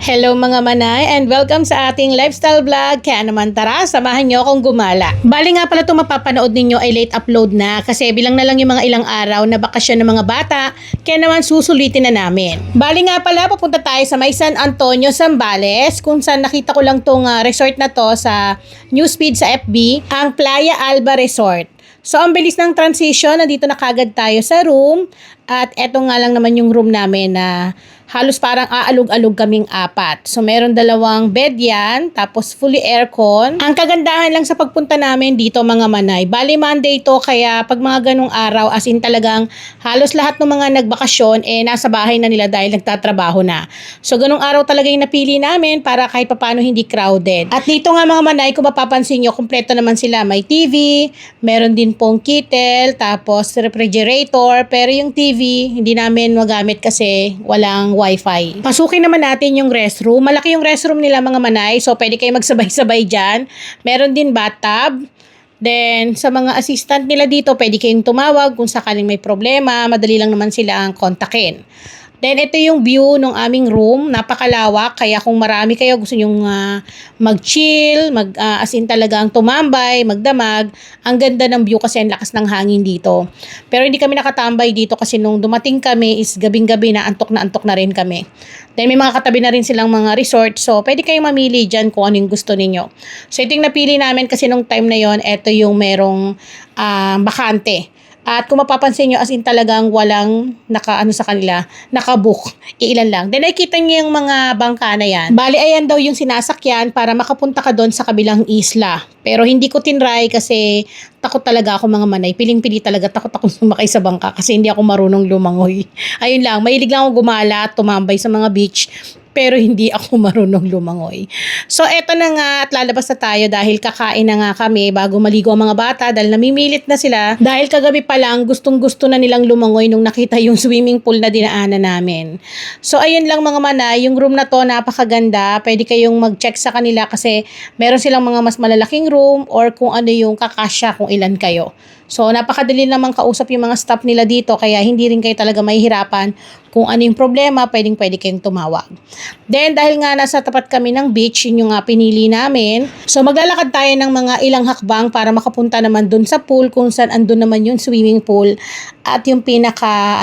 Hello mga manay and welcome sa ating lifestyle vlog. Kaya naman tara, samahan nyo akong gumala. Bali nga pala itong mapapanood ninyo ay late upload na kasi bilang na lang yung mga ilang araw na bakasyon ng mga bata. Kaya naman susulitin na namin. Bali nga pala papunta tayo sa may San Antonio, Zambales, kung saan nakita ko lang tong resort na to sa newsfeed sa FB, ang Playa Alba Resort. So ang bilis ng transition, nandito na kagad tayo sa room at eto nga lang naman yung room namin na halos parang aalog-alog kaming apat. So, meron dalawang bed yan, tapos fully aircon. Ang kagandahan lang sa pagpunta namin dito mga manay, bali Monday to, kaya pag mga ganong araw, as in talagang halos lahat ng mga nagbakasyon, nasa bahay na nila dahil nagtatrabaho na. So, ganong araw talaga yung napili namin para kahit papano hindi crowded. At dito nga mga manay, kung mapapansin nyo, kompleto naman sila. May TV, meron din pong kettle, tapos refrigerator, pero yung TV, hindi namin magamit kasi walang Wi-Fi. Pasukin naman natin yung restroom. Malaki yung restroom nila mga manay, so pwede kayo magsabay-sabay dyan. Meron din bathtub. Then, sa mga assistant nila dito, pwede kayong tumawag kung sakaling may problema. Madali lang naman sila ang kontakin. Then, ito yung view ng aming room. Napakalawak. Kaya kung marami kayo gusto nyong mag-chill, as in talagang tumambay, magdamag, ang ganda ng view kasi ang lakas ng hangin dito. Pero hindi kami nakatambay dito kasi nung dumating kami is gabing-gabi na antok na rin kami. Then, may mga katabi na rin silang mga resort. So, pwede kayong mamili dyan kung ano yung gusto ninyo. So, ito yung napili namin kasi nung time na yon, ito yung merong bakante. At kung mapapansin nyo, as in talagang walang sa kanila, nakabook. Iilan lang. Then nakikita nyo yung mga bangka na yan. Bali, ayan daw yung sinasakyan para makapunta ka doon sa kabilang isla. Pero hindi ko tinry kasi takot talaga ako mga manay. Piling-pili talaga, takot ako sumakay sa bangka kasi hindi ako marunong lumangoy. Ayun lang, mahilig lang ako gumala at tumambay sa mga beach. Pero hindi ako marunong lumangoy. So, eto na nga at lalabas na tayo dahil kakain na nga kami bago maligo ang mga bata dahil namimilit na sila. Dahil kagabi pa lang, gustong-gusto na nilang lumangoy nung nakita yung swimming pool na dinaanan namin. So, ayun lang mga manay, yung room na to napakaganda. Pwede kayong mag-check sa kanila kasi meron silang mga mas malalaking room or kung ano yung kakasya kung ilan kayo. So, napakadali namang kausap yung mga staff nila dito kaya hindi rin kayo talaga mahihirapan kung ano yung problema, pwede kayong tumawag. Then, dahil nga nasa tapat kami ng beach, yun yung pinili namin. So, maglalakad tayo ng mga ilang hakbang para makapunta naman dun sa pool kung saan andun naman yung swimming pool at yung pinaka,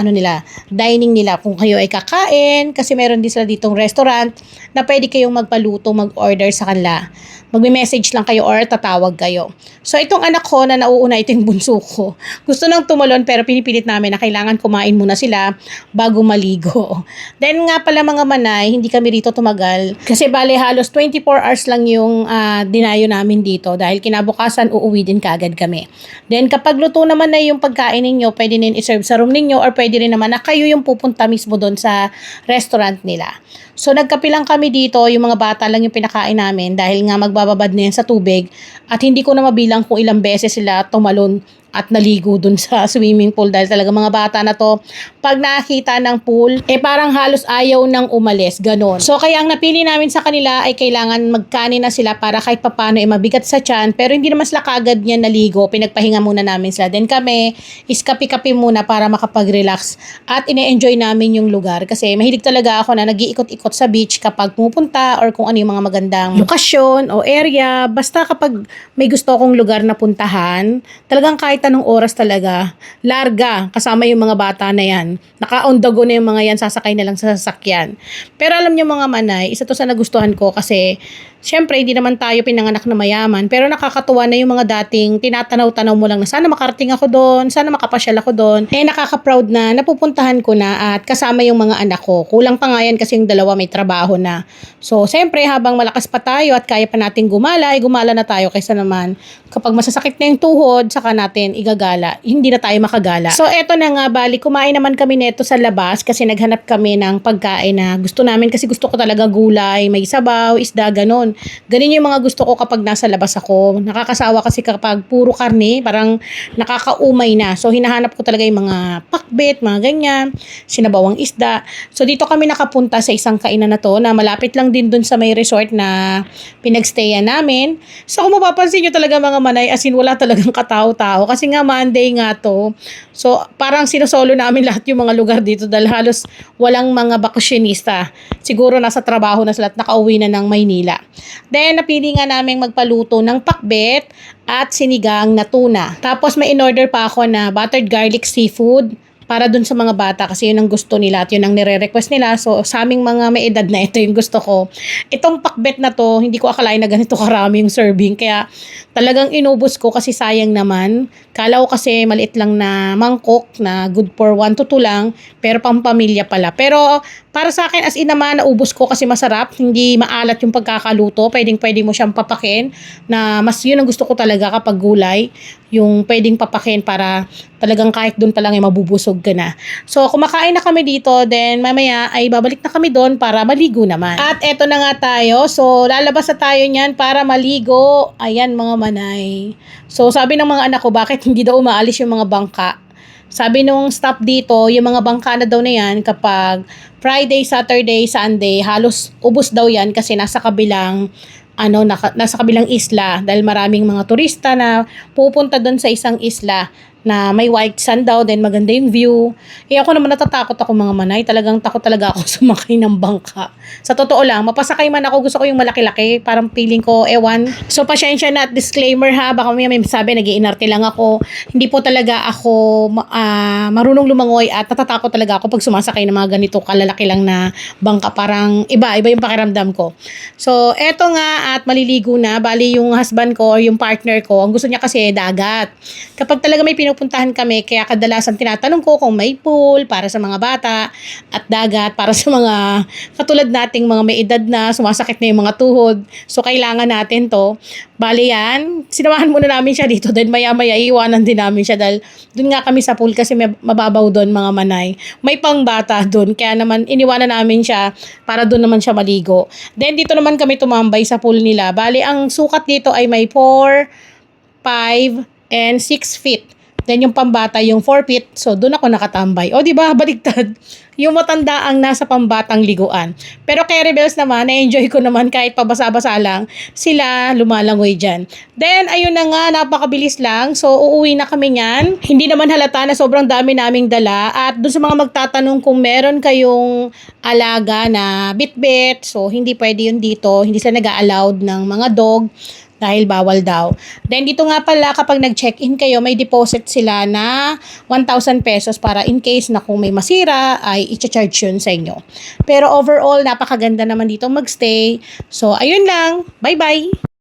dining nila. Kung kayo ay kakain, kasi meron din sila ditong restaurant na pwede kayong magpaluto, mag-order sa kanila. Magme-message lang kayo or tatawag kayo. So, itong anak ko na nauuna, ito yung bunso ko. Gusto nang tumalon pero pinipilit namin na kailangan kumain muna sila bago maligo. Then nga pala mga manay, hindi kami rito tumagal. Kasi bale halos 24 hours lang yung dinayo namin dito dahil kinabukasan uuwi din kaagad kami. Then kapag luto naman na yung pagkain ninyo, pwede din i-serve sa room ninyo or pwede rin naman na kayo yung pupunta mismo doon sa restaurant nila. So nagkape lang kami dito, yung mga bata lang yung pinakain namin dahil nga magbababad na yan sa tubig at hindi ko na mabilang kung ilang beses sila tumalon at naligo dun sa swimming pool dahil talaga mga bata na to, pag nakita ng pool, parang halos ayaw nang umalis, ganon. So kaya ang napili namin sa kanila ay kailangan magkanin na sila para kahit papano mabigat sa tiyan, pero hindi naman sila kagad niya naligo, pinagpahinga muna namin sila. Then kami, is kape-kape muna para makapag-relax at ine-enjoy namin yung lugar kasi mahilig talaga ako na nag-iikot-ikot sa beach kapag pumupunta or kung ano yung mga magandang lokasyon o area, basta kapag may gusto akong lugar na puntahan, talagang kahit anong oras talaga, larga, kasama yung mga bata na yan. Naka-on the go na yung mga yan, sasakay na lang sa sasakyan. Pero alam niyo mga manay, isa to sa nagustuhan ko kasi syempre, hindi naman tayo pinanganak na mayaman, pero nakakatuwa na yung mga dating tinatanaw-tanaw mo lang na sana makarating ako doon, sana makapasyal ako doon. Nakaka-proud na napupuntahan ko na at kasama yung mga anak ko. Kulang pa nga yan kasi yung dalawa may trabaho na. So, syempre, habang malakas pa tayo at kaya pa natin gumala, gumala na tayo kaysa naman kapag masasakit na yung tuhod, saka natin igagala, hindi na tayo makagala. So, eto na nga, bali, kumain naman kami neto sa labas kasi naghanap kami ng pagkain na gusto namin kasi gusto ko talaga gulay, may sabaw, isda, ganon. Ganun yung mga gusto ko kapag nasa labas ako. Nakakasawa kasi kapag puro karne, parang nakakaumay na. So hinahanap ko talaga yung mga pakbet, mga ganyan, sinabawang isda. So dito kami nakapunta sa isang kainan na to na malapit lang din dun sa may resort na pinagstayan namin. So kung mapapansin nyo talaga mga manay, as in wala talagang katao-tao kasi nga Monday nga to. So parang sinosolo namin lahat yung mga lugar dito dahil halos walang mga bakasyonista. Siguro nasa trabaho na sila at nakauwi na ng Maynila. Then napili nga namin magpaluto ng pakbet at sinigang na tuna. Tapos may in-order pa ako na buttered garlic seafood para dun sa mga bata kasi yun ang gusto nila at yun ang nire-request nila. So sa aming mga may edad na ito yung gusto ko. Itong pakbet na to, hindi ko akalain na ganito karami yung serving. Kaya talagang inubos ko kasi sayang naman. Kala ko kasi maliit lang na mangkok na good for 1 to 2 lang. Pero pampamilya pala. Pero para sa akin as in naman, naubos ko kasi masarap. Hindi maalat yung pagkakaluto. Pwedeng mo siyang papakin. Na mas yun ang gusto ko talaga kapag gulay. Yung pwedeng papakin para talagang kahit doon pa lang ay mabubusog ka na. So kumakain na kami dito, then mamaya ay babalik na kami doon para maligo naman. At eto na nga tayo. So lalabas na tayo niyan para maligo. Ayan mga manay. So sabi ng mga anak ko, bakit hindi daw umaalis yung mga bangka? Sabi nung staff dito, yung mga bangka na daw na yan kapag Friday, Saturday, Sunday, halos ubos daw yan kasi nasa kabilang nasa kabilang isla dahil maraming mga turista na pupunta doon sa isang isla na may white sand daw, then maganda yung view. Eh ako naman natatakot ako mga manay. Talagang takot talaga ako sumakay ng bangka. Sa totoo lang, mapasakay man ako, gusto ko yung malaki-laki. Parang feeling ko, ewan. So pasensya na at disclaimer ha. Baka may sabi, nag-iinarte lang ako. Hindi po talaga ako marunong lumangoy at natatakot talaga ako pag sumasakay ng mga ganito kalalaki lang na bangka. Parang iba yung pakiramdam ko. So eto nga at maliligo na. Bali yung husband ko or yung partner ko, ang gusto niya kasi dagat. Kapag talaga may pinupuntahan kami, kaya kadalasan tinatanong ko kung may pool para sa mga bata at dagat para sa mga katulad nating mga may edad na sumasakit na yung mga tuhod. So kailangan natin to. Bali yan, sinamahan muna namin siya dito dahil maya-maya iiwanan din namin siya dahil dun nga kami sa pool kasi may mababaw doon mga manay. May pang bata doon kaya naman iniwanan namin siya para doon naman siya maligo. Then dito naman kami tumambay sa pool nila. Bali ang sukat dito ay may 4, 5, and 6 feet. Then yung pambata yung 4 feet. So doon ako nakatambay. O di ba baligtad. Yung matanda ang nasa pambatang liguan. Pero kay Rebels naman, na-enjoy ko naman kahit pabasa-basa lang, sila lumalangoy dyan. Then ayun na nga, napakabilis lang. So uuwi na kami niyan. Hindi naman halata na sobrang dami naming dala. At doon sa mga magtatanong kung meron kayong alaga na bit-bit, so hindi pwede yun dito. Hindi sila nag-allowed ng mga dog dahil bawal daw. Then dito nga pala kapag nag-check-in kayo, may deposit sila na 1,000 pesos para in case na kung may masira ay i-charge yun sa inyo. Pero overall, napakaganda naman dito magstay. So ayun lang. Bye-bye!